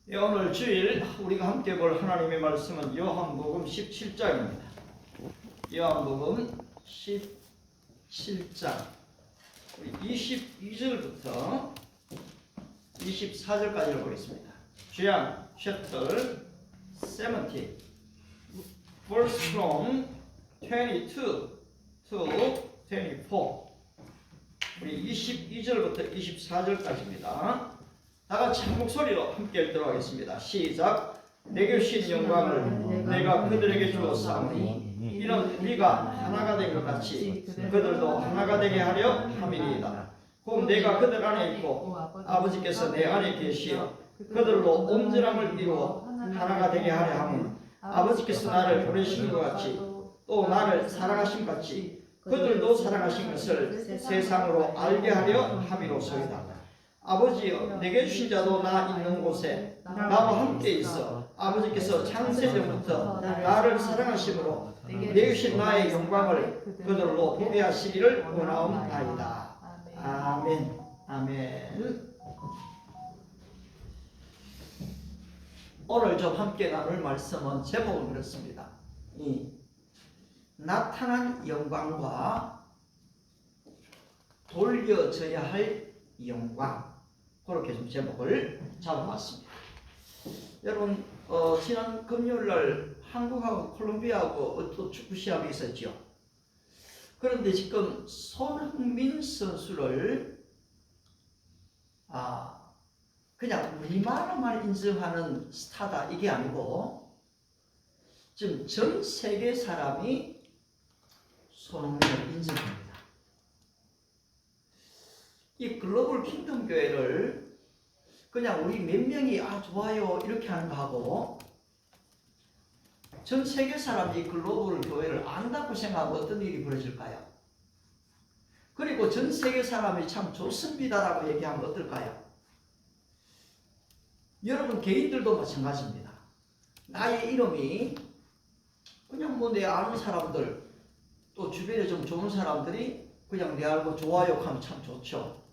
예, 오늘 주일 우리가 함께 볼 하나님의 말씀은 요한복음 17장입니다. 요한복음 17장 22절부터 24절까지 보겠습니다. 주양 chapter 17 verse from 22 to 24 우리 22절부터 24절까지입니다. 다같이 한 목소리로 함께 읽도록 하겠습니다. 시작. 내게 주신 영광을 내가 그들에게 주었사오니 이는 네가 하나가 된 것 같이 그들도 하나가 되게 하려 함이니이다. 곧 내가 그들 안에 있고 아버지께서 내 안에 계시어 그들로 온전함을 이루어 하나가 되게 하려 함은 아버지께서 나를 보내신 것 같이 또 나를 사랑하신 것 같이 그들도 사랑하신 것을 세상으로 알게 하려 함이로소이다. 아버지여, 내게 주신 자도 나 있는 곳에 나와 함께 있어 아버지께서 창세전부터 나를 사랑하심으로 내게 주신 나의 영광을 그들로 보게 하시기를 원하옵나이다. 아멘. 아멘. 오늘 좀 함께 나눌 말씀은 제목은 그렇습니다. 이 나타난 영광과 돌려져야 할 영광, 그렇게 좀 제목을 잡아봤습니다. 여러분, 지난 금요일날 한국하고 콜롬비아하고 또 축구 시합이 있었죠. 그런데 지금 손흥민 선수를 그냥 우리나라만 인정하는 스타다 이게 아니고 지금 전 세계 사람이 손흥민을 인정합니다. 이 글로벌 킹덤 교회를 그냥 우리 몇 명이 좋아요 이렇게 하는 거하고 전 세계 사람이 글로벌 교회를 안다고 생각하면 어떤 일이 벌어질까요? 그리고 전 세계 사람이 참 좋습니다라고 얘기하면 어떨까요? 여러분 개인들도 마찬가지입니다. 나의 이름이 그냥 내 아는 사람들 또 주변에 좀 좋은 사람들이 그냥 내 알고 좋아요 하면 참 좋죠.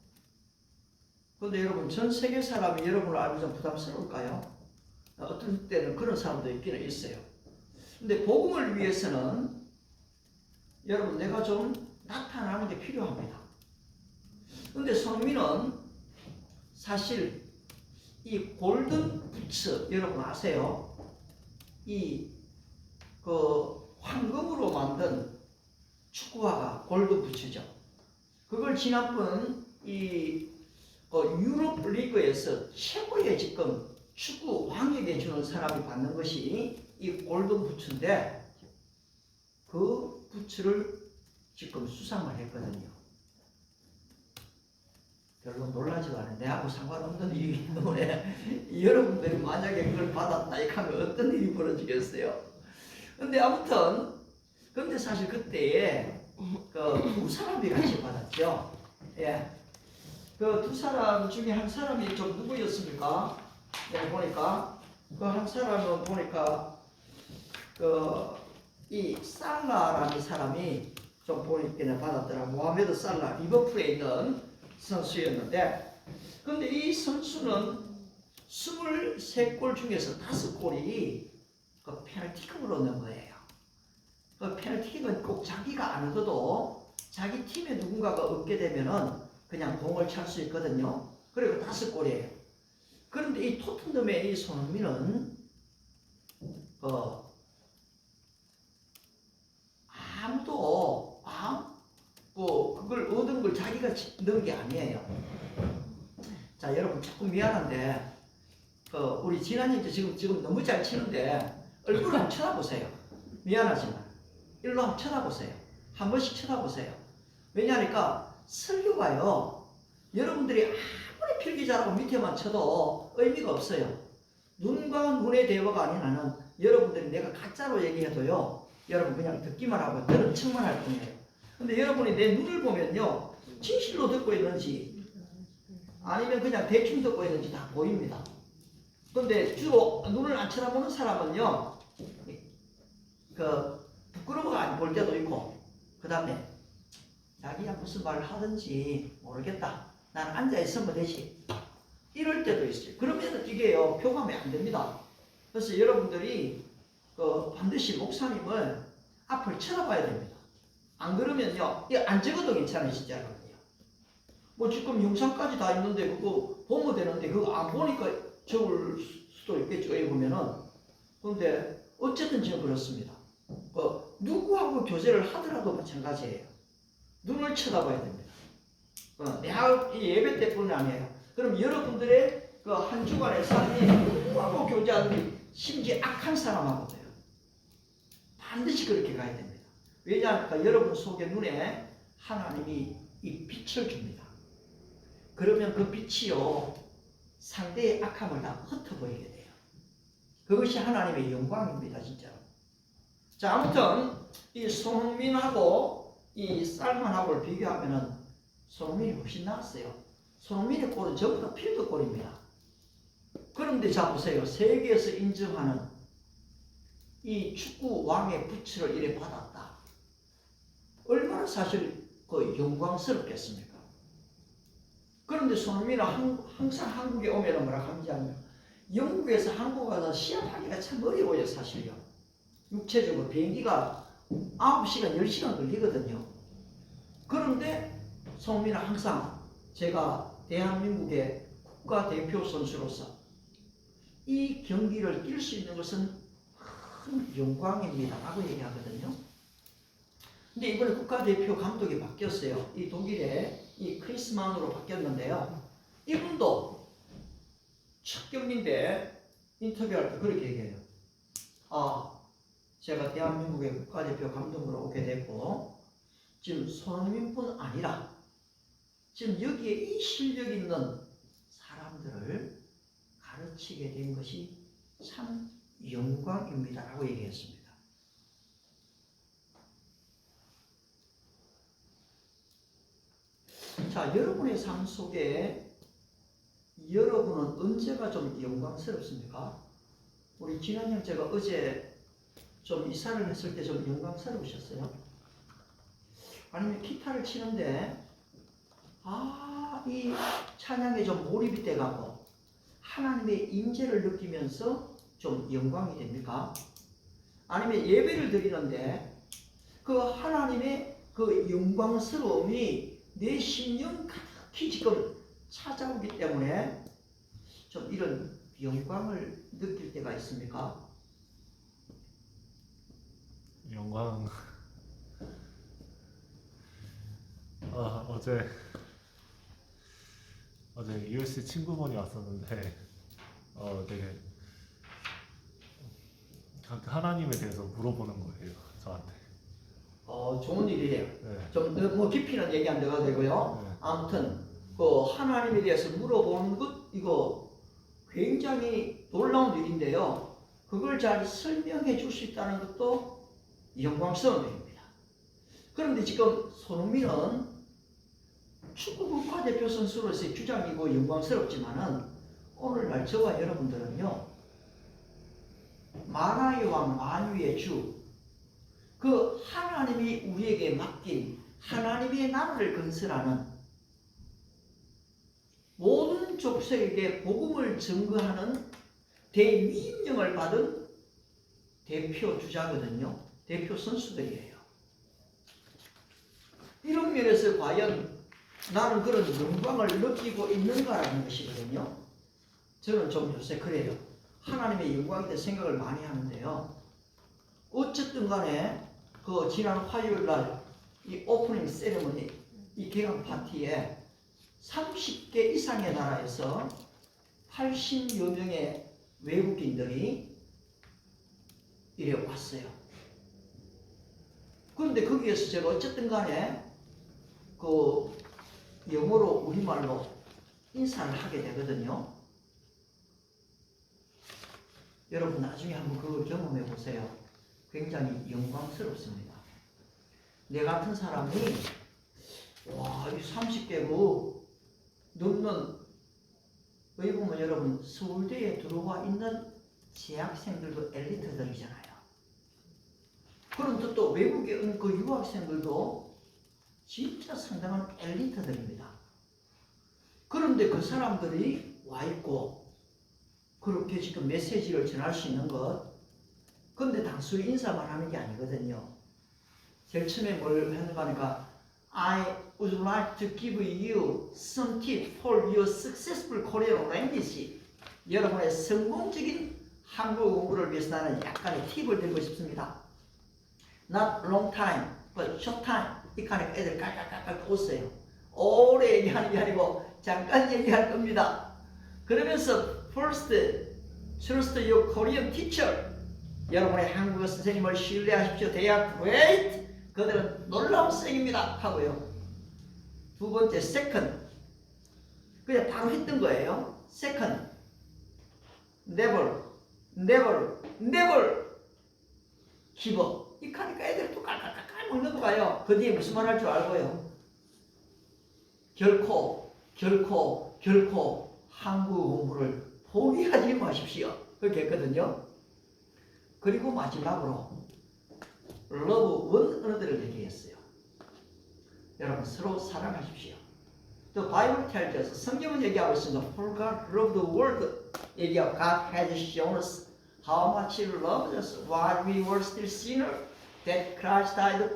그런데 여러분 전 세계 사람이 여러분을 알고 좀 부담스러울까요? 어떤 때는 그런 사람도 있기는 있어요. 근데 복음을 위해서는 여러분 내가 좀 나타나는 게 필요합니다. 그런데 손흥민은 사실 이 골든 부츠 여러분 아세요? 황금으로 만든 축구화가 골든 부츠죠. 그걸 지난번 유럽 리그에서 최고의 지금 축구 왕에게 주는 사람이 받는 것이 이 골든 부츠인데 그 부츠를 지금 수상을 했거든요. 별로 놀라지도 않아요. 내하고 상관없는 일이기 때문에 여러분들이 만약에 그걸 받았다 이렇게 하면 어떤 일이 벌어지겠어요? 근데 아무튼 근데 사실 그때에 두 사람이 같이 받았죠. 예. 그 두 사람 중에 한 사람이 좀 누구였습니까? 네, 보니까 그 한 사람은 보니까 이 살라라는 사람이 좀 보니까 받았더라. 모하메드 살라, 리버풀에 있는 선수였는데, 근데 이 선수는 23골 중에서 5골이 그 페널티킥으로 넣은 거예요. 그 페널티킥은 꼭 자기가 안 얻어도 자기 팀에 누군가가 얻게 되면은 그냥 공을 찰 수 있거든요. 그리고 5골이에요. 그런데 이 토트넘의 이 손흥민은 아무도 그걸 얻은 걸 자기가 넣은 게 아니에요. 자, 여러분 조금 미안한데 우리 진환이 지금 너무 잘 치는데 얼굴을 한번 쳐다보세요. 미안하지만 일로 한번 쳐다보세요. 한 번씩 쳐다보세요. 왜냐하니까 설교가요, 여러분들이 아무리 필기 잘하고 밑에만 쳐도 의미가 없어요. 눈과 눈의 대화가 아닌 한은 여러분들이 내가 가짜로 얘기해도요, 여러분 그냥 듣기만 하고 들은 척만 할 뿐이에요. 근데 여러분이 내 눈을 보면요, 진실로 듣고 있는지 아니면 그냥 대충 듣고 있는지 다 보입니다. 근데 주로 눈을 안 쳐다보는 사람은요, 부끄러워가 안 볼 때도 있고, 그 다음에 자기가 무슨 말을 하든지 모르겠다. 난 앉아있으면 되지. 이럴 때도 있어요. 그러면 이게요, 교감이 안 됩니다. 그래서 여러분들이 반드시 목사님을 앞을 쳐다봐야 됩니다. 안 그러면요, 이거 안 적어도 괜찮아요, 진짜로요. 뭐 지금 영상까지 다 있는데 그거 보면 되는데 그거 안 보니까 적을 수도 있겠죠. 여기 보면은. 근데 어쨌든 지금 그렇습니다. 누구하고 교제를 하더라도 마찬가지예요. 눈을 쳐다봐야 됩니다. 내가 예배 때뿐이 아니에요. 그럼 여러분들의 그 한 주간의 삶이 누구하고 교제하든지 심지어 악한 사람하고도요. 반드시 그렇게 가야 됩니다. 왜냐하면 여러분 속의 눈에 하나님이 이 빛을 줍니다. 그러면 그 빛이요, 상대의 악함을 다 흩어버리게 돼요. 그것이 하나님의 영광입니다, 진짜로. 자, 아무튼 이 손흥민하고 이 살만하고를 비교하면은 손흥민이 훨씬 낫어요. 손흥민의 골은 전부 다 필드골입니다. 그런데 자 보세요. 세계에서 인정하는 이 축구 왕의 부츠를 이래 받았다. 얼마나 사실 영광스럽겠습니까? 그런데 손흥민은 항상 한국에 오면 뭐라 하는지 아니면 영국에서 한국 가서 시합하기가 참 어려워요, 사실요. 육체적으로 비행기가 9시간, 10시간 걸리거든요. 그런데 손흥민은 항상 제가 대한민국의 국가대표 선수로서 이 경기를 뛸 수 있는 것은 큰 영광입니다 라고 얘기하거든요. 근데 이번에 국가대표 감독이 바뀌었어요. 이 독일의 이 크리스만으로 바뀌었는데요. 이분도 첫 경기인데 인터뷰할 때 그렇게 얘기해요. 제가 대한민국의 국가대표 감독으로 오게 됐고 지금 손흥민뿐 아니라 지금 여기에 이 실력 있는 사람들을 가르치게 된 것이 참 영광입니다 라고 얘기했습니다. 자, 여러분의 삶 속에 여러분은 언제가 좀 영광스럽습니까? 우리 진한 형제가 어제 좀 이사를 했을 때 좀 영광스러우셨어요? 아니면 기타를 치는데 이 찬양에 좀 몰입이 돼가고 하나님의 임재를 느끼면서 좀 영광이 됩니까? 아니면 예배를 드리는데 그 하나님의 그 영광스러움이 내 심령 가득히 지금 찾아오기 때문에 좀 이런 영광을 느낄 때가 있습니까? 영광. 어제 USC 친구분이 왔었는데 되게 하나님에 대해서 물어보는 거예요, 저한테. 좋은 일이에요. 네. 좀 뭐 깊이는 얘기 안 들어가도 되고요. 네. 아무튼 그 하나님에 대해서 물어보는 것 이거 굉장히 놀라운 일인데요. 그걸 잘 설명해 줄 수 있다는 것도 영광스러운 일입니다. 그런데 지금 손흥민은 축구 국가대표 선수로서의 주장이고 영광스럽지만은 오늘날 저와 여러분들은요, 만화의 왕 만유의 주, 그 하나님이 우리에게 맡긴 하나님의 나라를 건설하는 모든 족속에게 복음을 증거하는 대위임령을 받은 대표 주자거든요. 대표 선수들이에요. 이런 면에서 과연 나는 그런 영광을 느끼고 있는가라는 것이거든요. 저는 좀 요새 그래요. 하나님의 영광에 대해 생각을 많이 하는데요. 어쨌든 간에 그 지난 화요일 날 이 오프닝 세레머니, 이 개강 파티에 30개 이상의 나라에서 80여 명의 외국인들이 이래 왔어요. 그런데 거기에서 제가 어쨌든 간에 그 영어로 우리말로 인사를 하게 되거든요. 여러분 나중에 한번 그걸 경험해 보세요. 굉장히 영광스럽습니다. 내 같은 사람이 이 30개국 넘는 여기 보면 여러분 서울대에 들어와 있는 재학생들도 엘리트들이잖아요. 그런데 또 외국에 온 그 유학생들도 진짜 상당한 엘리트들입니다. 그런데 그 사람들이 와 있고 그렇게 지금 메시지를 전할 수 있는 것. 근데 단순히 인사만 하는 게 아니거든요. 제일 처음에 뭘 했는가 하니까 I would like to give you some tips for your successful Korean language. 여러분의 성공적인 한국어 공부를 위해서 나는 약간의 팁을 드리고 싶습니다. Not long time, but short time. 이 칸에 애들 깔깔깔깔 웃어요. 오래 얘기하는 게 아니고 잠깐 얘기할 겁니다. 그러면서 first, trust your Korean teacher. 여러분의 한국어 선생님을 신뢰하십시오. They are great. 그들은 놀라운 쌩입니다. 하고요. 두 번째, second. 그냥 바로 했던 거예요. second. never, never, never give up. 이 카니까 애들이 또 깔깔깔깔 먹는 거 봐요. 그 뒤에 무슨 말 할 줄 알고요. 결코, 결코, 결코 한국어 공부를 포기하지 마십시오. 그렇게 했거든요. 그리고 마지막으로 love one another를 얘기했어요. 여러분 서로 사랑하십시오. The Bible tells us, 성경은 얘기하고 있습니다. For God loved the world. 얘기하고 God has shown us how much He loved us while we were still sinners. That Christ died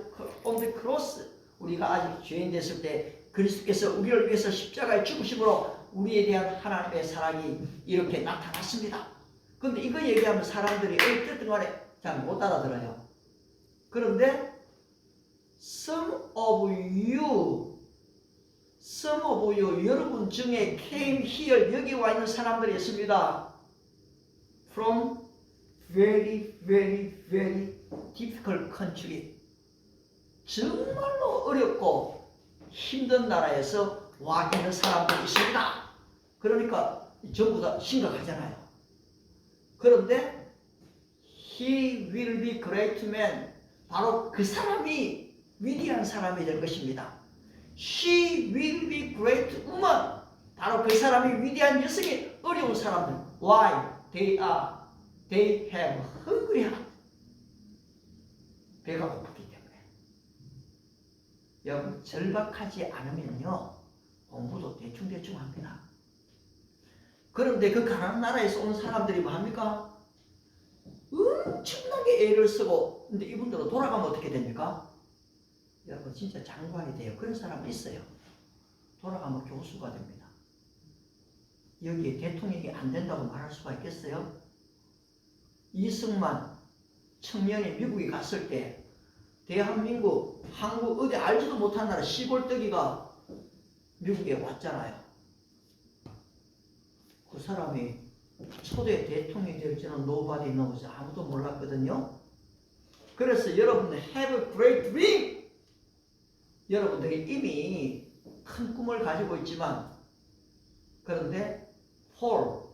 on the cross. 우리가 아직 죄인 됐을 때 그리스도께서 우리를 위해서 십자가에 죽으심으로 우리에 대한 하나님의 사랑이 이렇게 나타났습니다. 근데 이거 얘기하면 사람들이 어쨌든 간에 잘 못 알아들어요. 그런데 some of you 여러분 중에 came here 여기 와 있는 사람들이 있습니다. From very difficult country. 정말로 어렵고 힘든 나라에서 와 있는 사람들이 있습니다. 그러니까 전부 다 심각하잖아요. 그런데 he will be great man. 바로 그 사람이 위대한 사람이 될 것입니다. She will be great woman. 바로 그 사람이 위대한 여성이 어려운 사람들. Why? They have hungry heart. 배가 고프기 때문에. 여러분 절박하지 않으면요 공부도 대충 합니다. 그런데 그 가난한 나라에서 온 사람들이 뭐 합니까? 엄청나게 애를 쓰고 근데 이분들은 돌아가면 어떻게 됩니까? 여러분 진짜 장관이 돼요. 그런 사람이 있어요. 돌아가면 교수가 됩니다. 여기에 대통령이 안 된다고 말할 수가 있겠어요? 이승만 청년이 미국에 갔을 때 대한민국, 한국 어디 알지도 못한 나라 시골뜨기가 미국에 왔잖아요. 그 사람이 초대 대통령이 될지는 nobody knows. 아무도 몰랐거든요. 그래서 여러분들 have a great dream. 여러분들이 이미 큰 꿈을 가지고 있지만 그런데 for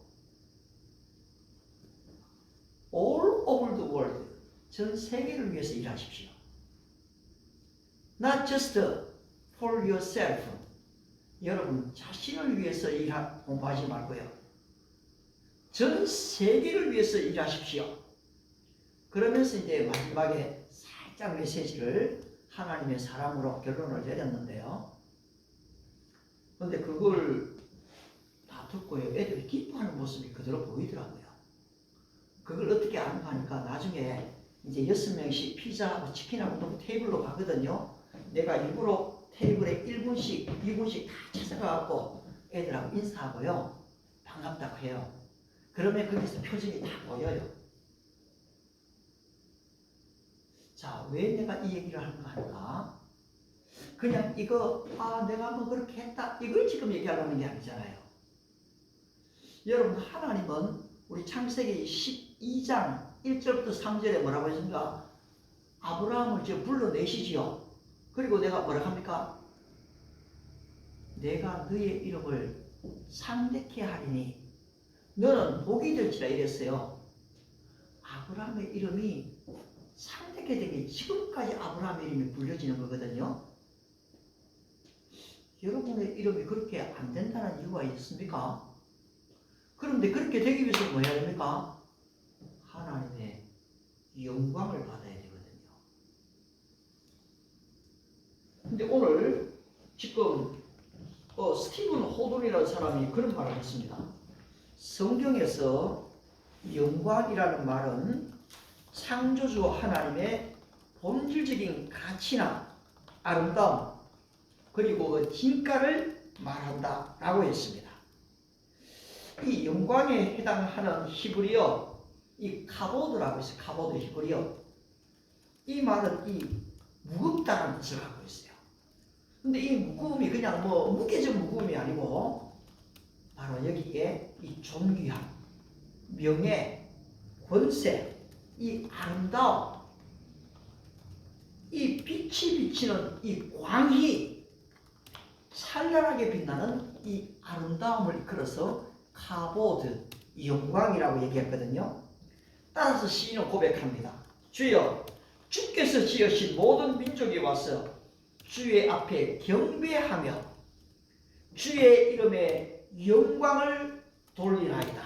all over the world 전 세계를 위해서 일하십시오. Not just for yourself. 여러분 자신을 위해서 공부하지 말고요. 전 세계를 위해서 일하십시오. 그러면서 이제 마지막에 살짝 메시지를 하나님의 사랑으로 결론을 내렸는데요. 그런데 그걸 다 듣고요. 애들이 기뻐하는 모습이 그대로 보이더라고요. 그걸 어떻게 아는가 하니까 나중에 이제 6명씩 피자하고 치킨하고 또 테이블로 가거든요. 내가 일부러 테이블에 1분씩, 2분씩 다 찾아가갖고 애들하고 인사하고요. 반갑다고 해요. 그러면 거기서 표정이 다 보여요. 자, 왜 내가 이 얘기를 하는가 하니까 그냥 이거 내가 한번 그렇게 했다 이걸 지금 얘기하려는 게 아니잖아요. 여러분 하나님은 우리 창세기 12장 1절부터 3절에 뭐라고 했습니까? 아브라함을 이제 불러내시지요. 그리고 내가 뭐라고 합니까? 내가 너의 이름을 상대케 하리니 너는 복이 될지라 이랬어요. 아브라함의 이름이 상대케 되기 지금까지 아브라함의 이름이 불려지는 거거든요. 여러분의 이름이 그렇게 안 된다는 이유가 있습니까? 그런데 그렇게 되기 위해서 뭐 해야 됩니까? 하나님의 영광을 받아야 되거든요. 근데 오늘 지금 스티븐 호돈이라는 사람이 그런 말을 했습니다. 성경에서 영광이라는 말은 창조주 하나님의 본질적인 가치나 아름다움 그리고 그 진가를 말한다 라고 했습니다. 이 영광에 해당하는 히브리어 이 카보드라고 있어요. 카보드 히브리어. 이 말은 이 무겁다는 뜻을 갖고 있어요. 근데 이 무거움이 그냥 뭐 무게적 무거움이 아니고 바로 여기에 이 존귀함, 명예, 권세, 이 아름다움, 이 빛이 비치는 이 광희, 찬란하게 빛나는 이 아름다움을 이끌어서 카보드, 영광이라고 얘기했거든요. 따라서 시인은 고백합니다. 주여, 주께서 지으신 모든 민족이 와서 주의 앞에 경배하며 주의 이름에 영광을 돌리나이다.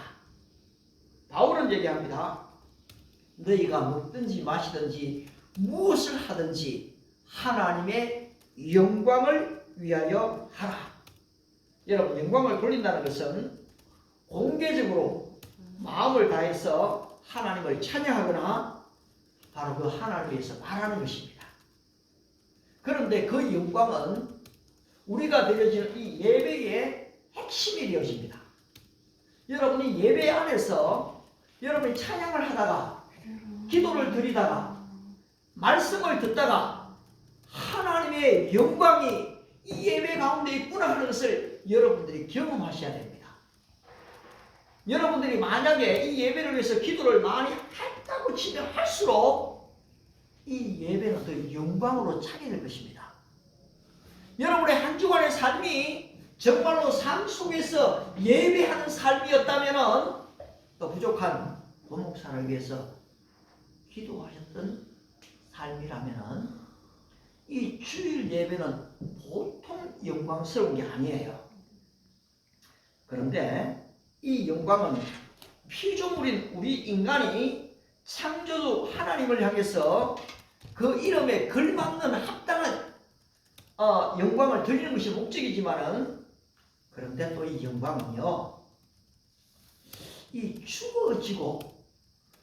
바울은 얘기합니다. 너희가 먹든지 마시든지 무엇을 하든지 하나님의 영광을 위하여 하라. 여러분, 영광을 돌린다는 것은 공개적으로 마음을 다해서 하나님을 찬양하거나 바로 그 하나님을 위해서 말하는 것입니다. 그런데 그 영광은 우리가 드려지는 이 예배의 핵심이 되어집니다. 여러분이 예배 안에서 여러분이 찬양을 하다가 기도를 드리다가 말씀을 듣다가 하나님의 영광이 이 예배 가운데 있구나 하는 것을 여러분들이 경험하셔야 됩니다. 여러분들이 만약에 이 예배를 위해서 기도를 많이 했다고 치면 할수록 이 예배는 더 영광으로 차게 될 것입니다. 여러분의 한 주간의 삶이 정말로 삶 속에서 예배하는 삶이었다면 또 부족한 부목사를 위해서 기도하셨던 삶이라면 이 주일 예배는 보통 영광스러운 게 아니에요. 그런데 이 영광은 피조물인 우리 인간이 창조주 하나님을 향해서 그 이름에 걸맞는 합당한 영광을 드리는 것이 목적이지만은 그런데 또 이 영광은요, 이 주어지고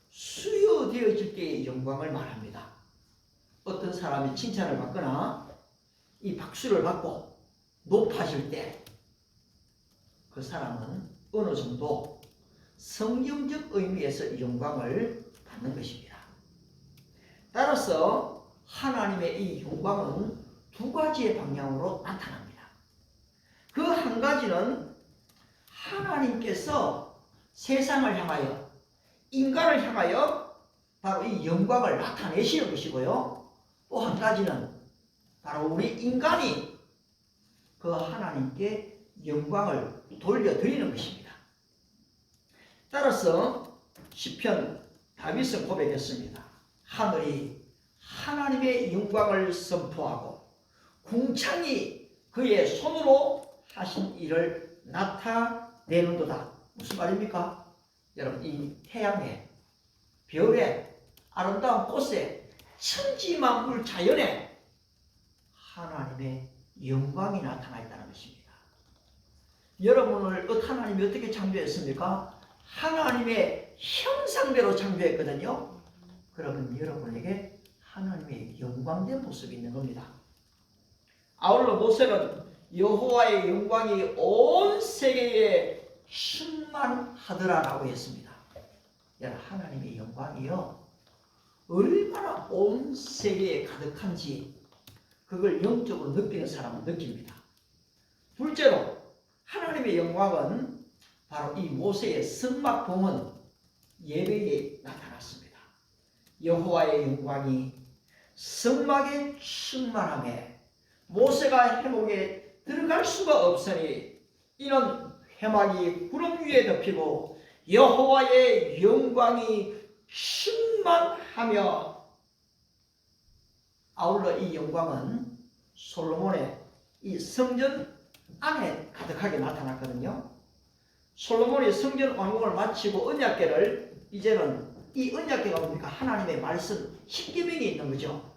수여되어질 때의 영광을 말합니다. 어떤 사람이 칭찬을 받거나 이 박수를 받고 높아질 때 그 사람은 어느 정도 성경적 의미에서 이 영광을 받는 것입니다. 따라서 하나님의 이 영광은 두 가지의 방향으로 나타납니다. 그 한 가지는 하나님께서 세상을 향하여 인간을 향하여 바로 이 영광을 나타내시는 것이고요. 또 한 가지는 바로 우리 인간이 그 하나님께 영광을 돌려드리는 것입니다. 따라서 시편 다윗은 고백했습니다. 하늘이 하나님의 영광을 선포하고 궁창이 그의 손으로 하신 일을 나타내는도다. 무슨 말입니까? 여러분, 이 태양에, 별에, 아름다운 꽃에, 천지만물 자연에 하나님의 영광이 나타나 있다는 것입니다. 여러분을 하나님이 어떻게 창조했습니까? 하나님의 형상대로 창조했거든요. 그러면 여러분에게 하나님의 영광된 모습이 있는 겁니다. 아울러 모세는 여호와의 영광이 온 세계에 충만하더라라고 했습니다. 여러분, 하나님의 영광이요, 얼마나 온 세계에 가득한지 그걸 영적으로 느끼는 사람은 느낍니다. 둘째로 하나님의 영광은 바로 이 모세의 성막 봉헌 예배에 나타났습니다. 여호와의 영광이 성막에 충만하며 모세가 회막에 들어갈 수가 없으니 이는 회막이 구름 위에 덮이고 여호와의 영광이 충만하며, 아울러 이 영광은 솔로몬의 이 성전 안에 가득하게 나타났거든요. 솔로몬이 성전 완공을 마치고 언약궤를, 이제는 이 언약궤가 뭡니까? 하나님의 말씀 10계명이 있는 거죠.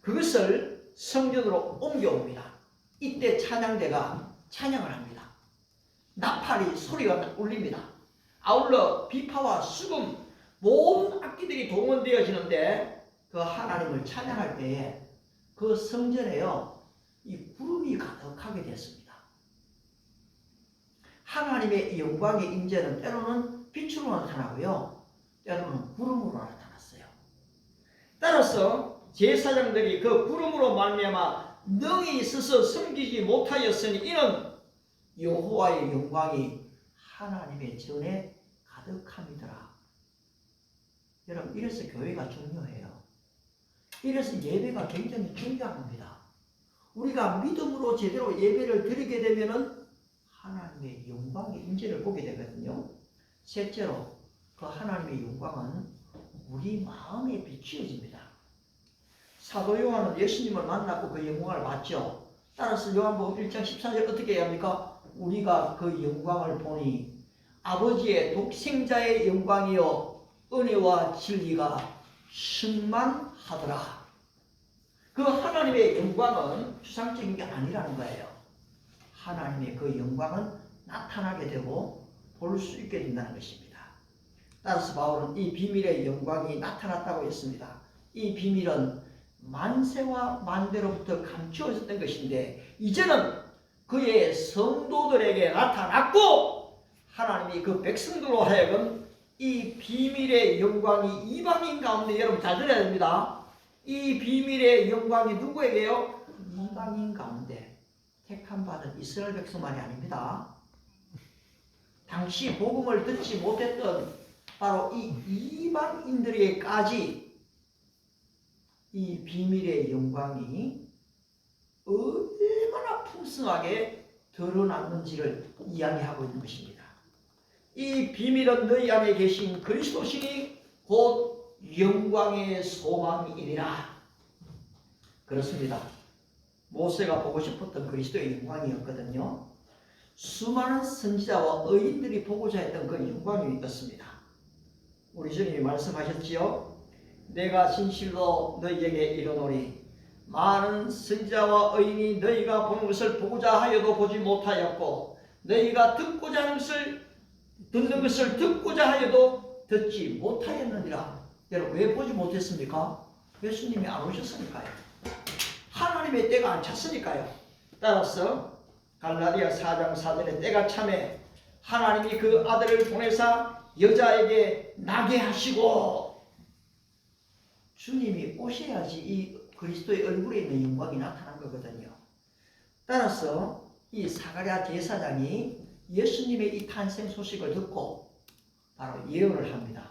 그것을 성전으로 옮겨옵니다. 이때 찬양대가 찬양을 합니다. 나팔이 소리가 울립니다. 아울러 비파와 수금 모든 악기들이 동원되어지는데 그 하나님을 찬양할 때에 그 성전에요 이 구름이 가득하게 됐습니다. 하나님의 영광의 임재는 때로는 빛으로 나타나고요 때로는 구름으로 나타났어요. 따라서 제사장들이 그 구름으로 말미암아 능히 있어서 섬기지 못하였으니 이는 여호와의 영광이 하나님의 전에 가득함이더라. 여러분 이래서 교회가 중요해요. 이래서 예배가 굉장히 중요한 겁니다. 우리가 믿음으로 제대로 예배를 드리게 되면은 하나님의 영광의 임재를 보게 되거든요. 셋째로 그 하나님의 영광은 우리 마음에 비추어집니다. 사도 요한은 예수님을 만났고 그 영광을 봤죠. 따라서 요한복음 1장 14절 어떻게 해야 합니까? 우리가 그 영광을 보니 아버지의 독생자의 영광이요 은혜와 진리가 충만하더라. 그 하나님의 영광은 추상적인 게 아니라는 거예요. 하나님의 그 영광은 나타나게 되고 볼 수 있게 된다는 것입니다. 따라서 바울은 이 비밀의 영광이 나타났다고 했습니다. 이 비밀은 만세와 만대로부터 감추어졌던 것인데 이제는 그의 성도들에게 나타났고 하나님이 그 백성들로 하여금 이 비밀의 영광이 이방인 가운데 여러분 잘 들어야 됩니다. 이 비밀의 영광이 누구에게요? 이방인 가운데 택함 받은 이스라엘 백성만이 아닙니다. 당시 복음을 듣지 못했던 바로 이 이방인들에게까지 이 비밀의 영광이 얼마나 풍성하게 드러났는지를 이야기하고 있는 것입니다. 이 비밀은 너희 안에 계신 그리스도시니 곧 영광의 소망이니라. 그렇습니다. 모세가 보고 싶었던 그리스도의 영광이었거든요. 수많은 선지자와 의인들이 보고자 했던 그 영광이었습니다. 우리 주님이 말씀하셨지요. 내가 진실로 너희에게 이르노니 많은 선지자와 의인이 너희가 보는 것을 보고자 하여도 보지 못하였고 너희가 듣고자 하는 것을 듣는 것을 듣고자 하여도 듣지 못하였느니라. 여러분 왜 보지 못했습니까? 예수님이 안 오셨으니까요. 하나님의 때가 안 찼으니까요. 따라서 갈라디아 4장 4절에 때가 참에 하나님이 그 아들을 보내사 여자에게 나게 하시고 주님이 오셔야지 이 그리스도의 얼굴에 있는 영광이 나타난 거거든요. 따라서 이 사가랴 제사장이 예수님의 이 탄생 소식을 듣고 바로 예언을 합니다.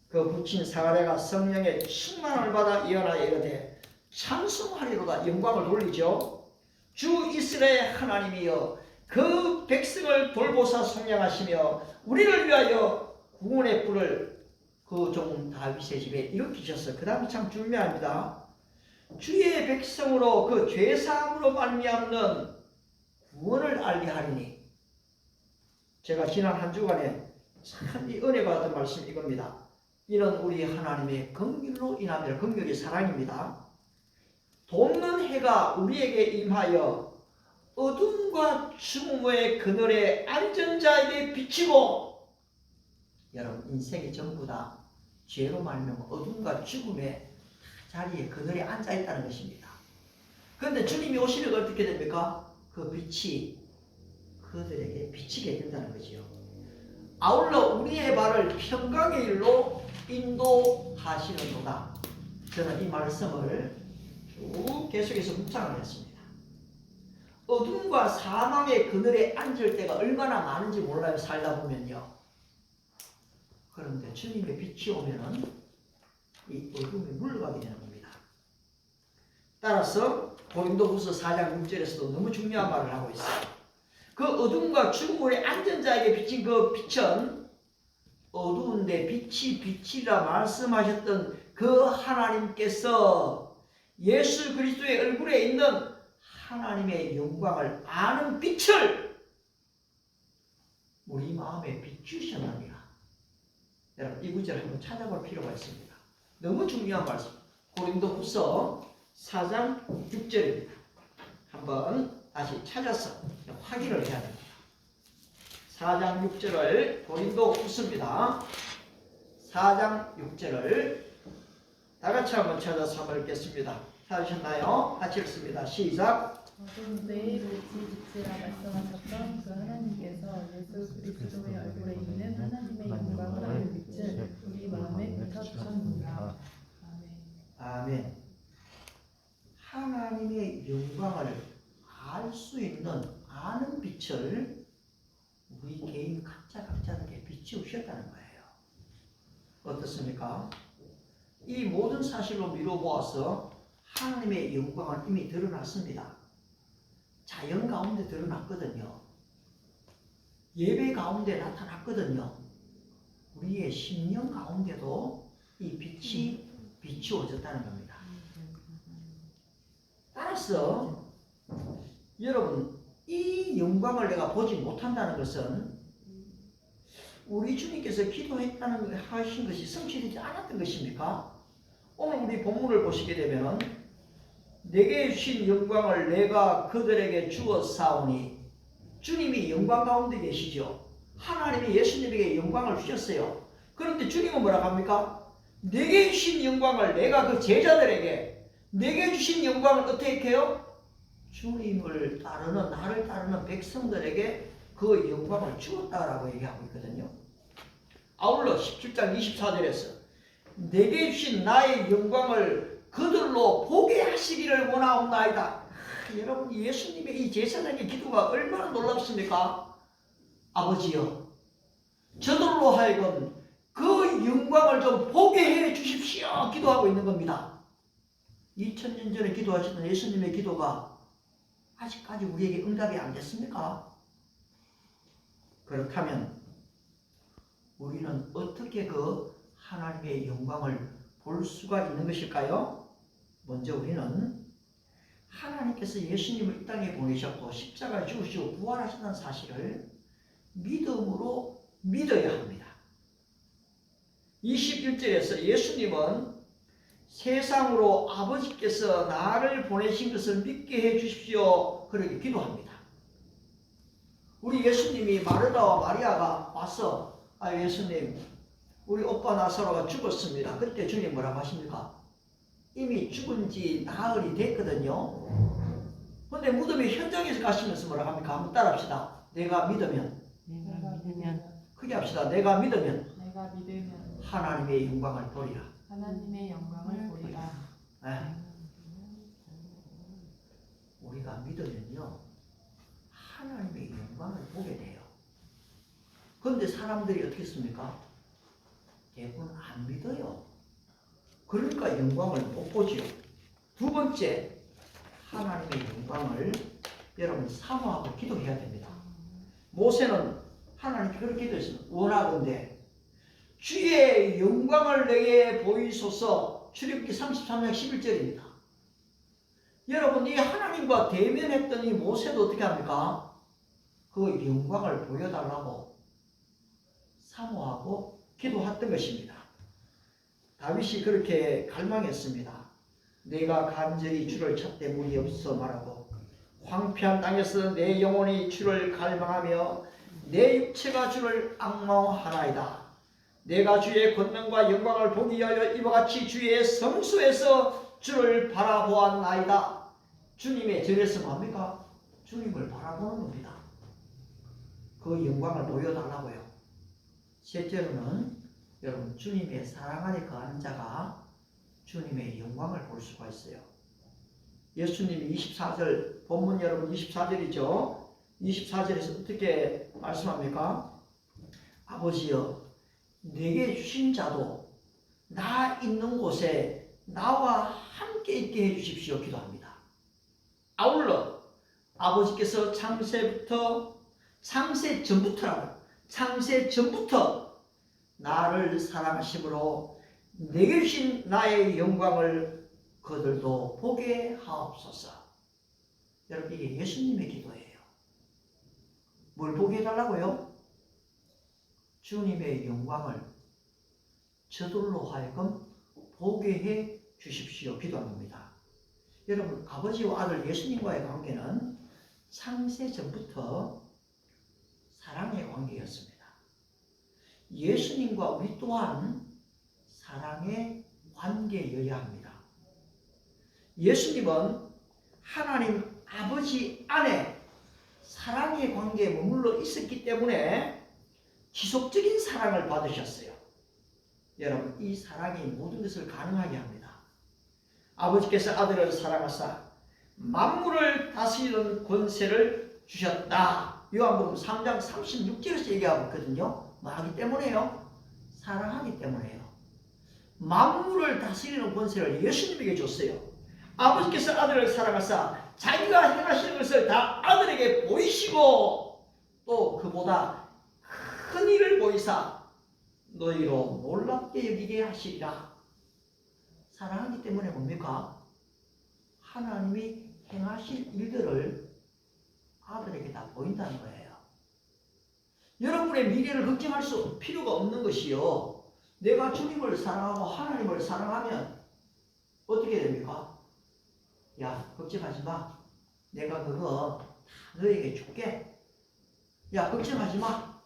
그 부친 사가랴가 성령의 충만을 받아 예언하여 이르되 찬송하리로다. 영광을 돌리죠. 주 이스라엘 하나님이여 그 백성을 돌보사 속량하시며 우리를 위하여 구원의 뿔을 그 종 다윗의 집에 일으키셨어. 그 다음이 참 중요합니다. 주의 백성으로 그 죄사함으로 말미암는 구원을 알게 하리니. 제가 지난 한 주간에 참 이 은혜가 받은 말씀 이겁니다. 이는 우리 하나님의 긍휼로 인하여 긍휼이 사랑입니다. 돕는 해가 우리에게 임하여 어둠과 죽음의 그늘에 앉은 자에게 비치고. 여러분 인생이 전부 다 죄로 말미암아 어둠과 죽음의 자리에 그늘에 앉아 있다는 것입니다. 그런데 주님이 오시면 어떻게 됩니까? 그 빛이 그들에게 비치게 된다는 거지요. 아울러 우리의 발을 평강의 일로 인도하시는도다. 저는 이 말씀을 쭉 계속해서 묵상을 했습니다. 어둠과 사망의 그늘에 앉을 때가 얼마나 많은지 몰라요. 살다 보면요. 그런데 주님의 빛이 오면은 이 어둠이 물러가게 되는 겁니다. 따라서 고린도후서 4장 6절에서도 너무 중요한 말을 하고 있어요. 그 어둠과 죽음의 앉은 자에게 비친 그 빛은 어두운데 빛이 빛이라 말씀하셨던 그 하나님께서 예수 그리스도의 얼굴에 있는 하나님의 영광을 아는 빛을 우리 마음에 비추셨느니라. 여러분 이 구절 한번 찾아볼 필요가 있습니다. 너무 중요한 말씀. 고린도후서 4장 6절입니다. 한번 다시 찾아서 확인을 해야 됩니다. 4장 6절을 고린도 후서입니다. 4장 6절을 다 같이 한번 찾아서 한번 읽겠습니다. 찾으셨나요? 같이 읽습니다. 시작. 좀 내일 오실지라 말씀하셨던 그 하나님께서 예수 그리스도의 얼굴에 있는 하나님의 영광을 알게 비춘 우리 마음에 비춰주셨느니라. 아멘. 아멘. 하나님의 영광을 알 수 있는 아는 빛을 우리 개인 각자에게 비추셨다는 거예요. 어떻습니까? 이 모든 사실로 미뤄보아서 하나님의 영광은 이미 드러났습니다. 자연 가운데 드러났거든요. 예배 가운데 나타났거든요. 우리의 심령 가운데도 이 빛이 비추어졌다는 겁니다. 따라서 여러분, 이 영광을 내가 보지 못한다는 것은 우리 주님께서 기도했다는 하신 것이 성취되지 않았던 것입니까? 오늘 우리 본문을 보시게 되면 내게 주신 영광을 내가 그들에게 주었사오니, 주님이 영광 가운데 계시죠. 하나님이 예수님에게 영광을 주셨어요. 그런데 주님은 뭐라고 합니까? 내게 주신 영광을 내가 그 제자들에게, 내게 주신 영광을 어떻게 해요? 주님을 따르는, 나를 따르는 백성들에게 그 영광을 주었다라고 얘기하고 있거든요. 아울러 17장 24절에서 내게 주신 나의 영광을 그들로 보게 하시기를 원하옵나이다. 여러분, 예수님의 이 제사장의 기도가 얼마나 놀랍습니까? 아버지여, 저들로 하여금 그 영광을 좀 보게 해 주십시오 기도하고 있는 겁니다. 2000년 전에 기도하시던 예수님의 기도가 아직까지 우리에게 응답이 안 됐습니까? 그렇다면 우리는 어떻게 그 하나님의 영광을 볼 수가 있는 것일까요? 먼저 우리는 하나님께서 예수님을 이 땅에 보내셨고 십자가를 죽으시고 부활하셨다는 사실을 믿음으로 믿어야 합니다. 21절에서 예수님은 세상으로 아버지께서 나를 보내신 것을 믿게 해 주십시오 그렇게 기도합니다. 우리 예수님이 마르다와 마리아가 와서 예수님, 우리 오빠 나사로가 죽었습니다. 그때 주님 뭐라고 하십니까? 이미 죽은 지 나흘이 됐거든요. 근데 무덤의 현장에서 가시면서 뭐라고 합니까? 한번 따라합시다. 내가 믿으면, 크게 합시다. 내가 믿으면 하나님의 영광을 보리라. 하나님의 영광을 보리라. 네. 우리가 믿으면요, 하나님의 영광을 보게 돼요. 그런데 사람들이 어떻게 습니까? 대부분 안 믿어요. 그러니까 영광을 못 보지요. 두 번째, 하나님의 영광을 여러분 사모하고 기도해야 됩니다. 모세는 하나님께 그렇게 기도했습니다. 원하건대 주의 영광을 내게 보이소서. 출애굽기 33장 11절입니다. 여러분, 이 하나님과 대면했던 이 모세도 어떻게 합니까? 그 영광을 보여달라고 사모하고 기도했던 것입니다. 다윗이 그렇게 갈망했습니다. 내가 간절히 주를 찾되 물이 없어 말하고 황폐한 땅에서 내 영혼이 주를 갈망하며 내 육체가 주를 앙망하나이다. 내가 주의 권능과 영광을 보기 위하여 이와 같이 주의 성소에서 주를 바라보았나이다. 주님의 절에서 뭡니까? 주님을 바라보는 겁니다. 그 영광을 보여달라고요. 셋째로는 여러분, 주님의 사랑 안에 거하는 자가 주님의 영광을 볼 수가 있어요. 예수님이 24절, 본문 여러분 24절이죠. 24절에서 어떻게 말씀합니까? 아버지여, 내게 주신 자도 나 있는 곳에 나와 함께 있게 해주십시오 기도합니다. 아울러 아버지께서 창세 전부터 나를 사랑하심으로 내게 주신 나의 영광을 그들도 보게 하옵소서. 여러분, 이게 예수님의 기도예요. 뭘 보게 해달라고요? 주님의 영광을 저들로 하여금 보게 해 주십시오 기도합니다. 여러분, 아버지와 아들 예수님과의 관계는 창세 전부터 사랑의 관계였습니다. 예수님과 우리 또한 사랑의 관계여야 합니다. 예수님은 하나님 아버지 안에 사랑의 관계에 머물러 있었기 때문에 지속적인 사랑을 받으셨어요. 여러분, 이 사랑이 모든 것을 가능하게 합니다. 아버지께서 아들을 사랑하사 만물을 다스리는 권세를 주셨다. 요한복음 3장 36절에서 얘기하고 있거든요. 뭐 하기 때문에요? 사랑하기 때문에요. 만물을 다스리는 권세를 예수님에게 줬어요. 아버지께서 아들을 사랑하사 자기가 행하시는 것을 다 아들에게 보이시고 또 그보다 큰 일을 보이사 너희로 놀랍게 여기게 하시리라. 사랑하기 때문에 뭡니까? 하나님이 행하실 일들을 아들에게 다 보인다는 거예요. 여러분의 미래를 걱정할 수 필요가 없는 것이요. 내가 주님을 사랑하고 하나님을 사랑하면 어떻게 됩니까? 야, 걱정하지 마. 내가 그거 다 너에게 줄게. 야, 걱정하지 마.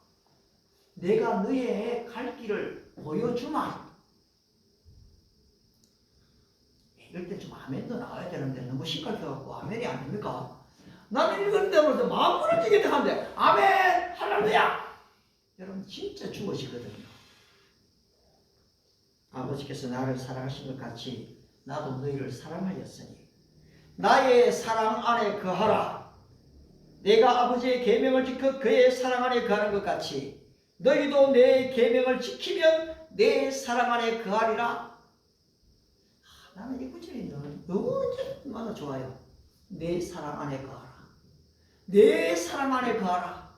내가 너의 갈 길을 보여주마. 이럴 때 좀 아멘도 나와야 되는데 너무 심각해갖고 아멘이 안 됩니까? 나는 이걸 때문에 마음을 찌게 하는데 아멘! 할렐루야! 여러분 진짜 죽으시거든요. 아버지께서 나를 사랑하신 것 같이 나도 너희를 사랑하였으니 나의 사랑 안에 거하라. 내가 아버지의 계명을 지켜 그의 사랑 안에 거하는 것 같이 너희도 내 계명을 지키면 내 사랑 안에 거하리라. 나는 이 구절이 너무 좋아요. 내 사랑 안에 거하라. 내 사랑 안에 거하라.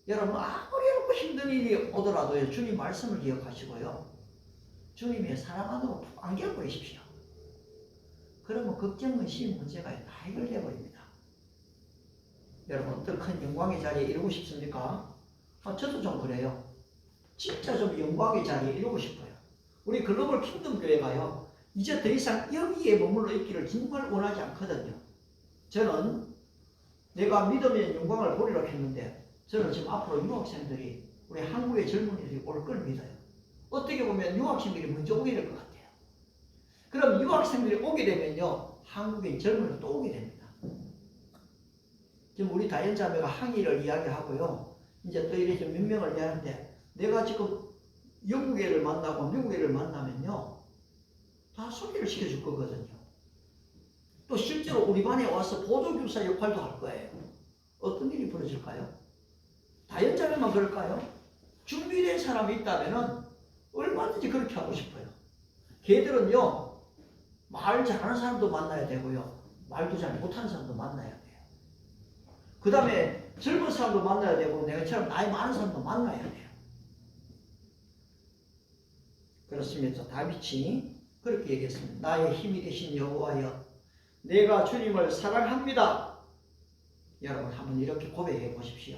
여러분 아무리 힘든 일이 오더라도요, 주님 말씀을 기억하시고요, 주님의 사랑 안으로 푹 안겨버리십시오. 그러면 걱정, 근심 문제가 다 해결되어 버립니다. 여러분 어떤 큰 영광의 자리에 이루고 싶습니까? 저도 좀 그래요. 진짜 좀 영광의 자리에 이루고 싶어요. 우리 글로벌 킹덤 교회가요, 이제 더 이상 여기에 머물러 있기를 정말 원하지 않거든요. 저는 내가 믿으면 영광을 보리라고 했는데 저는 지금 앞으로 유학생들이, 우리 한국의 젊은이들이 올 걸 믿어요. 어떻게 보면 유학생들이 먼저 오게 될 것 같아요. 그럼 유학생들이 오게 되면요, 한국의 젊은이도 또 오게 됩니다. 지금 우리 다연자매가 항의를 이야기하고요, 이제 또 이렇게 몇 명을 이야기하는데, 내가 지금 영국 애를 만나고 미국 애를 만나면요, 다 소개를 시켜줄 거거든요. 또 실제로 우리 반에 와서 보조교사 역할도 할 거예요. 어떤 일이 벌어질까요? 다연자매만 그럴까요? 준비된 사람이 있다면 얼마든지 그렇게 하고 싶어요. 걔들은요, 말 잘하는 사람도 만나야 되고요, 말도 잘 못하는 사람도 만나야 돼요. 그 다음에 젊은 사람도 만나야 되고, 내가처럼 나이 많은 사람도 만나야 돼요. 그렇습니다. 다윗이 그렇게 얘기했습니다. 나의 힘이 되신 여호와여, 내가 주님을 사랑합니다. 여러분 한번 이렇게 고백해 보십시오.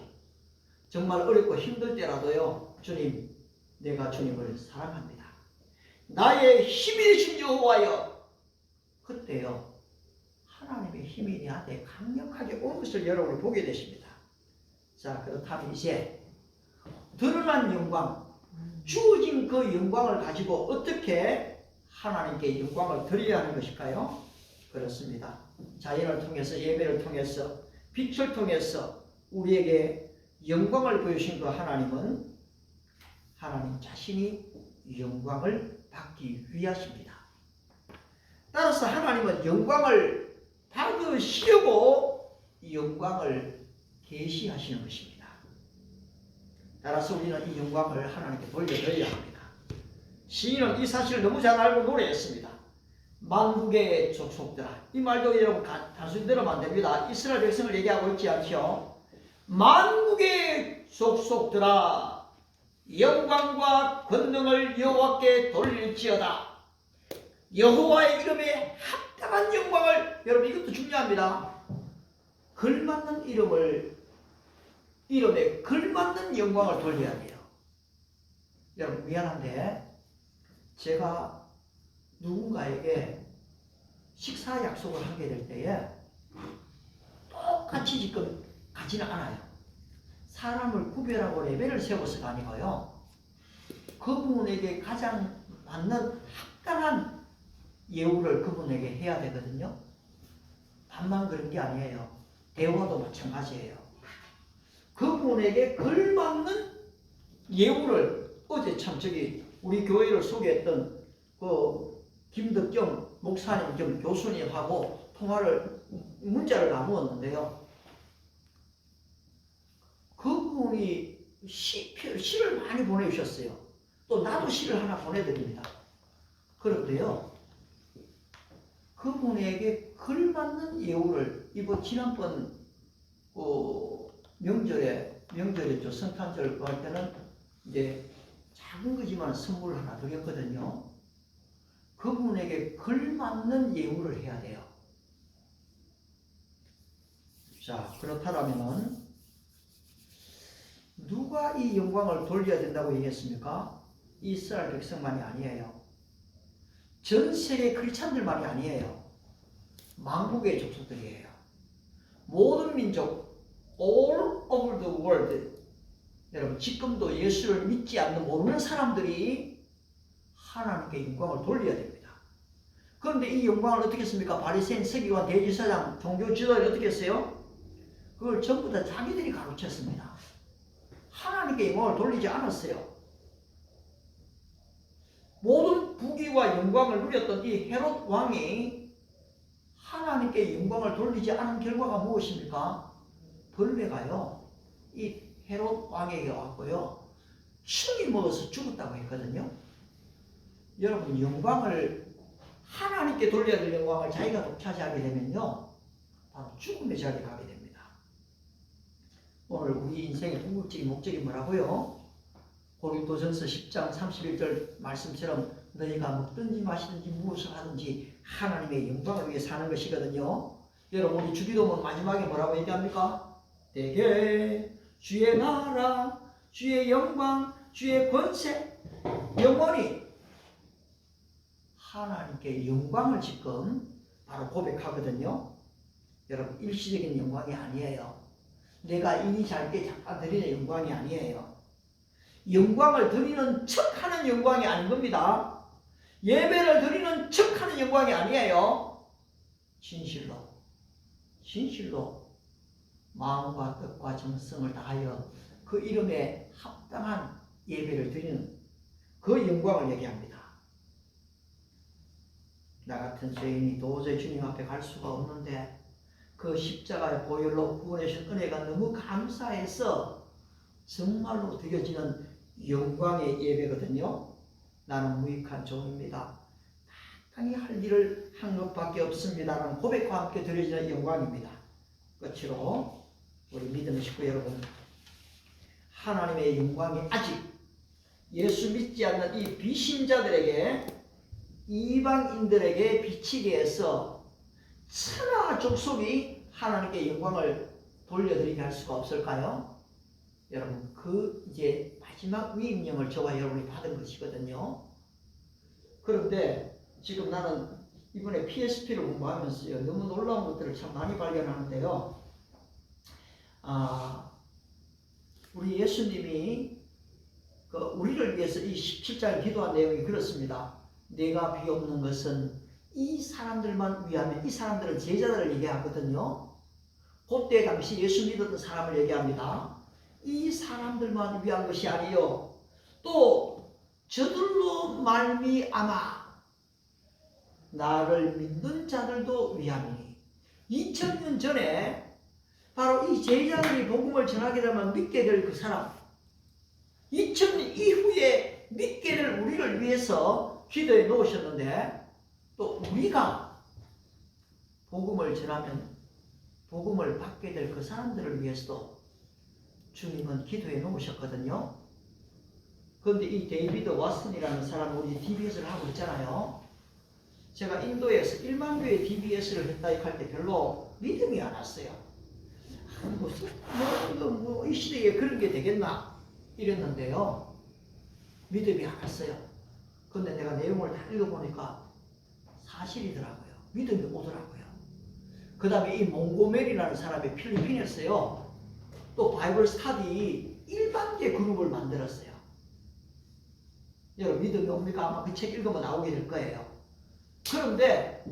정말 어렵고 힘들 때라도요, 주님, 내가 주님을 사랑합니다. 나의 힘이 되신 여호와여. 그때요, 하나님의 힘이 내한테 강력하게 온 것을 여러분이 보게 되십니다. 자, 그렇다면 이제 드러난 영광, 주어진 그 영광을 가지고 어떻게 하나님께 영광을 드려야 하는 것일까요? 그렇습니다. 자연을 통해서, 예배를 통해서, 빛을 통해서 우리에게 영광을 보여주신 그 하나님은 하나님 자신이 영광을 받기 위하십니다. 따라서 하나님은 영광을 받으시려고 이 영광을 계시하시는 것입니다. 따라서 우리는 이 영광을 하나님께 돌려드려야 합니다. 시인은 이 사실을 너무 잘 알고 노래했습니다. 만국의 족속들아. 이 말도 여러분 단순히 들으면 안 됩니다. 이스라엘 백성을 얘기하고 있지 않죠? 만국의 족속들아, 영광과 권능을 여호와께 돌릴지어다. 여호와의 이름에 합당한 영광을, 여러분 이것도 중요합니다. 걸맞는 이름에 걸맞는 영광을 돌려야 돼요. 여러분 미안한데 제가 누군가에게 식사 약속을 하게 될 때에 똑같이 지금 가지는 않아요. 사람을 구별하고 레벨을 세워서가 아니고요. 그분에게 가장 맞는 합당한 예우를 그분에게 해야 되거든요. 단만 그런 게 아니에요. 대화도 마찬가지예요. 그분에게 걸맞는 예우를 어제 참 우리 교회를 소개했던 그 김덕경 목사님 겸 교수님하고 문자를 나누었는데요. 그분이 시를 많이 보내주셨어요. 또 나도 시를 하나 보내드립니다. 그런데요, 그분에게 걸맞는 예우를 이번 지난번 명절에 성탄절 할 때는 이제 작은 거지만 선물 하나 드렸거든요. 그분에게 걸맞는 예우를 해야 돼요. 자, 그렇다면 누가 이 영광을 돌려야 된다고 얘기했습니까? 이스라엘 백성만이 아니에요. 전 세계 크리스찬들만이 아니에요. 만국의 족속들이에요. 모든 민족, all over the world. 여러분, 지금도 예수를 믿지 않는 모르는 사람들이 하나님께 영광을 돌려야 됩니다. 그런데 이 영광을 어떻게 했습니까? 바리새인, 서기관, 대제사장, 종교 지도자들이 어떻게 했어요? 그걸 전부 다 자기들이 가르쳤습니다. 하나님께 영광을 돌리지 않았어요. 모든 부귀와 영광을 누렸던 이 헤롯 왕이 하나님께 영광을 돌리지 않은 결과가 무엇입니까? 벌레가요, 이 헤롯 왕에게 왔고요, 충이 먹어서 죽었다고 했거든요. 여러분, 영광을 하나님께 돌려야 될 영광을 자기가 독차지하게 되면요, 바로 죽음의 자리에 가게 됩니다. 오늘 우리 인생의 궁극적인 목적이 뭐라고요? 고린도전서 10장 31절 말씀처럼 너희가 먹든지 마시든지 무엇을 하든지 하나님의 영광을 위해 사는 것이거든요. 여러분, 우리 주기도문 마지막에 뭐라고 얘기합니까? 대개 주의 나라, 주의 영광, 주의 권세, 영원히 하나님께 영광을 지금 바로 고백하거든요. 여러분, 일시적인 영광이 아니에요. 내가 일이 잘 때 잠깐 드리는 영광이 아니에요. 영광을 드리는 척하는 영광이 아닌 겁니다. 예배를 드리는 척하는 영광이 아니에요. 진실로 마음과 뜻과 정성을 다하여 그 이름에 합당한 예배를 드리는 그 영광을 얘기합니다. 나 같은 죄인이 도저히 주님 앞에 갈 수가 없는데 그 십자가의 보혈로 구원해 주신 은혜가 너무 감사해서 정말로 드려지는 영광의 예배거든요. 나는 무익한 종입니다. 마땅히 할 일을 한 것밖에 없습니다라는 고백과 함께 드려지는 영광입니다. 끝으로 우리 믿음의 식구 여러분, 하나님의 영광이 아직 예수 믿지 않는 이 비신자들에게, 이방인들에게 비치게 해서 천하 족속이 하나님께 영광을 돌려드리게 할 수가 없을까요? 여러분, 이제 마지막 위임령을 저와 여러분이 받은 것이거든요. 그런데 지금 나는 이번에 PSP를 공부하면서요, 너무 놀라운 것들을 참 많이 발견하는데요. 우리 예수님이 우리를 위해서 이 17장에 기도한 내용이 그렇습니다. 내가 비옵는 것은 이 사람들만 위하면, 이 사람들은 제자들을 얘기하거든요. 그때 당시 예수 믿었던 사람을 얘기합니다. 이 사람들만 위한 것이 아니요, 또 저들로 말미암아 나를 믿는 자들도 위함이니. 2000년 전에 바로 이 제자들이 복음을 전하게 되면 믿게 될 그 사람, 2000년 이후에 믿게 될 우리를 위해서 기도해 놓으셨는데, 또 우리가 복음을 전하면 복음을 받게 될 그 사람들을 위해서도 주님은 기도해 놓으셨거든요. 그런데 이 데이비드 왓슨이라는 사람, 우리 DBS를 하고 있잖아요. 제가 인도에서 1만 교회 DBS를 했다 할 때 별로 믿음이 안 왔어요. 이 시대에 그런 게 되겠나 이랬는데요, 믿음이 안 왔어요. 근데 내가 내용을 다 읽어보니까 사실이더라고요. 믿음이 오더라고요. 그 다음에 이 몽고멜이라는 사람이 필리핀이었어요. 또 바이블 스타디 일반계 그룹을 만들었어요. 여러분 믿음이 옵니까? 아마 그 책 읽으면 나오게 될 거예요. 그런데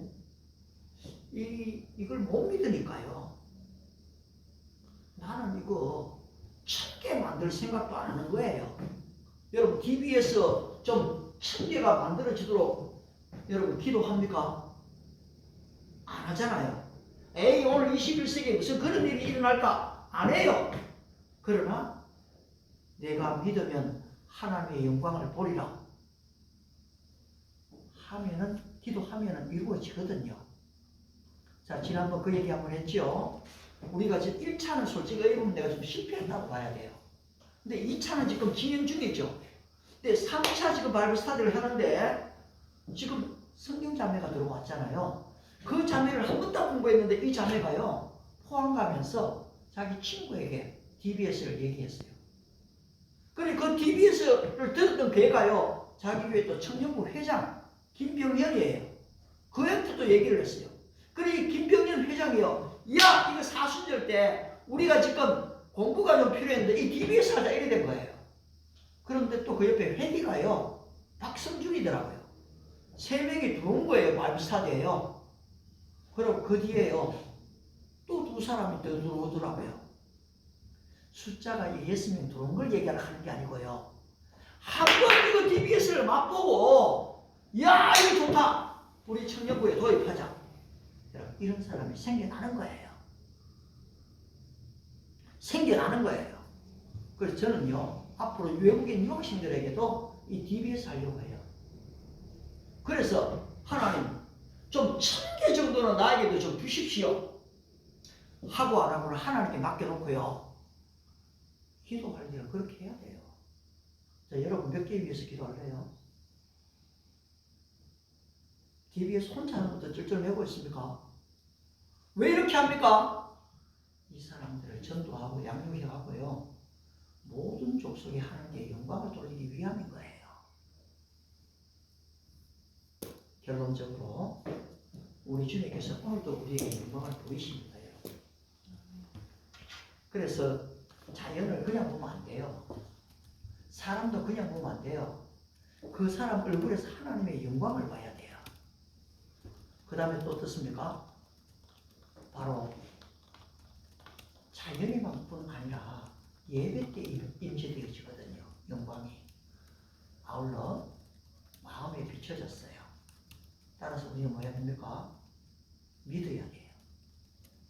이걸 못 믿으니까요. 나는 이거 1000개 만들 생각도 안 하는 거예요. 여러분 TV에서 좀 1000개가 만들어지도록 여러분 기도합니까? 안 하잖아요. 에이 오늘 21세기에 무슨 그런 일이 일어날까? 안 해요. 그러나 내가 믿으면 하나님의 영광을 보리라 하면은 기도하면은 이루어지거든요. 자 지난번 그 얘기 한번 했죠. 우리가 지금 1차는 솔직히 보면 내가 좀 실패했다고 봐야 돼요. 근데 2차는 지금 진행 중이죠. 근데 3차 지금 바이블 스타디를 하는데 지금 성경 자매가 들어왔잖아요. 그 자매를 한 번도 공부했는데 이 자매가요 포항 가면서 자기 친구에게 DBS를 얘기했어요. 그래 그 DBS를 들었던 걔가요 자기 교회 또 청년부 회장 김병현이에요. 그한테도 얘기를 했어요. 그래 이 김병현 회장이요, 야 이거 사순절 때 우리가 지금 공부가 좀 필요했는데 이 DBS 하자 이래 된 거예요. 그런데 또 그 옆에 회디가요 박성준이더라고요. 3명이 들어온 거예요. 바이블 스타디예요. 그리고 그 뒤에요 또 2사람이 더 들어오더라고요. 숫자가 6명 들어온 걸 얘기하러 하는 게 아니고요. 한 번 이거 DBS를 맛보고 야 이거 좋다 우리 청년부에 도입하자 이런 사람이 생겨나는 거예요. 생겨나는 거예요. 그래서 저는요 앞으로 외국인 유학생들에게도 이 DBS 하려고 해요. 그래서 하나님 좀 1000개 정도는 나에게도 좀 주십시오 하고 안 하고는 하나님께 맡겨놓고요 기도할 때는 그렇게 해야 돼요. 자 여러분 몇 개 위해서 기도할래요? DBS 혼자 하는 것도 쩔쩔매고 있습니까? 왜 이렇게 합니까? 이 사람들을 전도하고 양육해가고요 모든 족속에 하나님의 영광을 돌리기 위함인 거예요. 결론적으로 우리 주님께서 오늘도 우리에게 영광을 보이십니다. 그래서 자연을 그냥 보면 안 돼요. 사람도 그냥 보면 안 돼요. 그 사람 얼굴에서 하나님의 영광을 봐야 돼요. 그 다음에 또 어떻습니까? 바로 자연에만 뿐 아니라 예배 때 임재되어지거든요. 영광이. 아울러 마음에 비춰졌어요. 따라서 우리는 뭐 해야 됩니까? 믿어야 돼요.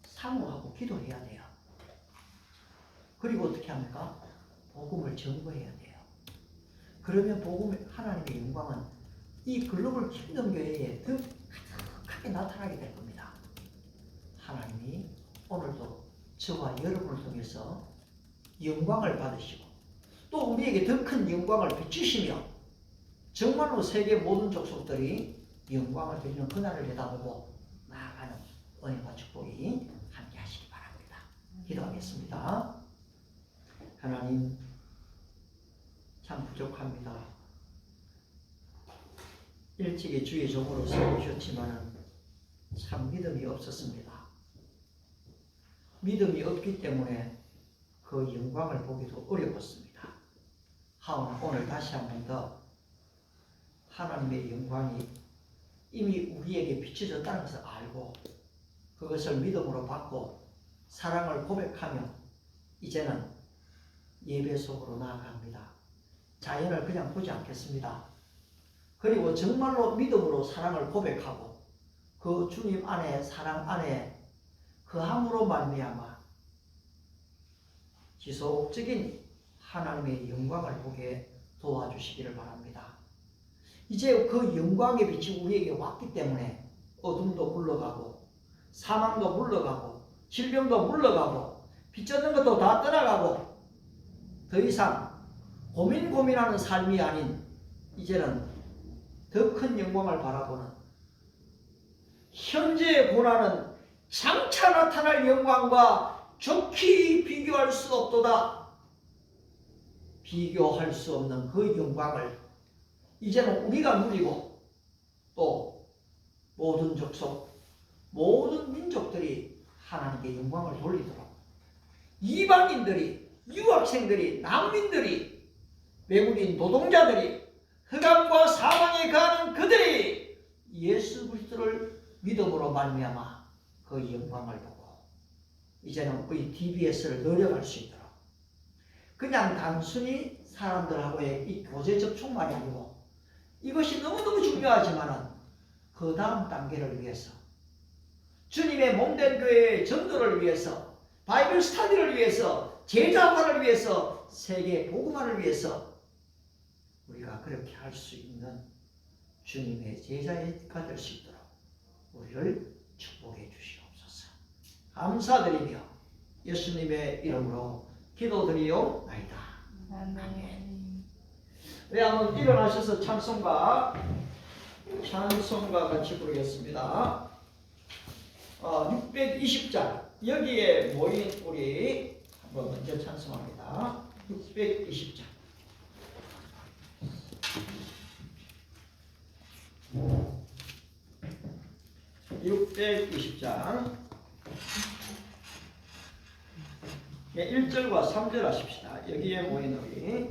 사모하고 기도해야 돼요. 그리고 어떻게 합니까? 복음을 전거해야 돼요. 그러면 복음의 하나님의 영광은 이 글로벌 킹덤 교회에 더 가득하게 나타나게 될 겁니다. 하나님이 오늘도 저와 여러분을 통해서 영광을 받으시고 또 우리에게 더 큰 영광을 비추시며 정말로 세계 모든 족속들이 영광을 드리는 그날을 내다보고 나아가는 은혜와 축복이 함께 하시기 바랍니다. 기도하겠습니다. 하나님 참 부족합니다. 일찍이 주의 종으로 세우셨지만 참 믿음이 없었습니다. 믿음이 없기 때문에 그 영광을 보기도 어려웠습니다. 하오나 오늘 다시 한 번 더 하나님의 영광이 이미 우리에게 비춰졌다는 것을 알고 그것을 믿음으로 받고 사랑을 고백하며 이제는 예배 속으로 나아갑니다. 자연을 그냥 보지 않겠습니다. 그리고 정말로 믿음으로 사랑을 고백하고 그 주님 안에 사랑 안에 그함으로 말미암아 지속적인 하나님의 영광을 보게 도와주시기를 바랍니다. 이제 그 영광의 빛이 우리에게 왔기 때문에 어둠도 물러가고 사망도 물러가고 질병도 물러가고 빚졌는 것도 다 떠나가고 더 이상 고민하는 삶이 아닌 이제는 더 큰 영광을 바라보는 현재의 고난은 장차 나타날 영광과 좋게 비교할 수 없도다. 비교할 수 없는 그 영광을 이제는 우리가 누리고 또 모든 족속, 모든 민족들이 하나님께 영광을 돌리도록 이방인들이, 유학생들이, 난민들이, 외국인 노동자들이, 흑암과 사망에 가는 그들이 예수 그리스도를 믿음으로 말미암아 그 영광을 보고 이제는 그 DBS를 늘려갈 수 있도록 그냥 단순히 사람들하고의 이 교제 접촉만이 아니고 이것이 너무너무 중요하지만은 그 다음 단계를 위해서 주님의 몸된 교회의 전도를 위해서 바이블 스터디를 위해서 제자화를 위해서 세계 복음화를 위해서 우리가 그렇게 할 수 있는 주님의 제자가 될 수 있도록 우리를 축복해 주시옵소서. 감사드리며 예수님의 이름으로 기도드리옵나이다. 아멘. 네, 한번 일어나셔서 찬송가 같이 부르겠습니다. 620장 여기에 모인 우리 한번 먼저 찬송합니다. 620장. 네, 1절과 3절 하십시다. 여기에 모인 우리